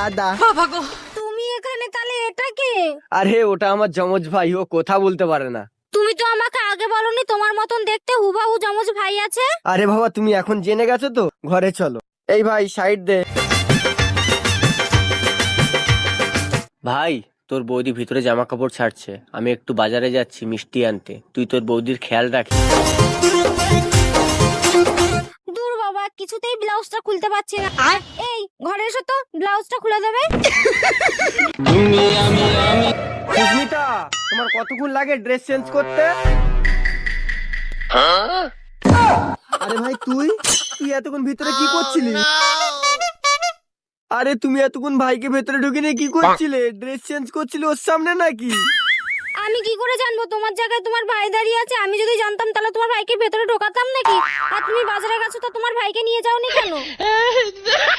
দাদা। তুমি এখানে তাহলে এটা কে? আরে ওটা আমার যমজ ভাই, ও কথা বলতে পারে না। তুমি তো আমাকে আগে বলনি তোমার মতন দেখতে হুবাহু যমজ ভাই আছে। আরে বাবা তুমি এখন জেনে গেছো তো, ঘরে চলো। এই ভাই সাইড দে। ভাই তোর বৌদি ভিতরে জামা কাপড় ছাড়ছে, আমি একটু বাজারে যাচ্ছি মিষ্টি আনতে, তুই তোর বৌদির খেয়াল রাখিস। দূর বাবা, কিছুতেই ব্লাউজটা খুলতে পারছি না। এই ঘরে এসো তো, ব্লাউজটা খুলে দেবে। সুস্মিতা, তোমার কতক্ষণ লাগে ড্রেস চেঞ্জ করতে? আরে ভাই তুই তুই এতক্ষণ ভিতরে কি করছিলি? আরে তুমি এতক্ষণ ভাইকে ভেতরে ঢুকে নিয়ে কি করছিলে? ড্রেস চেঞ্জ করছিলে ওর সামনে নাকি? আমি কি করে জানবো? তোমার জায়গায় তোমার ভাই দাঁড়িয়ে আছে, আমি যদি জানতাম তাহলে তোমার ভাইকে ভেতরে ঢোকাতাম নাকি? আর তুমি বাজারে গেছো তো তোমার ভাইকে নিয়ে যাওনি কেন?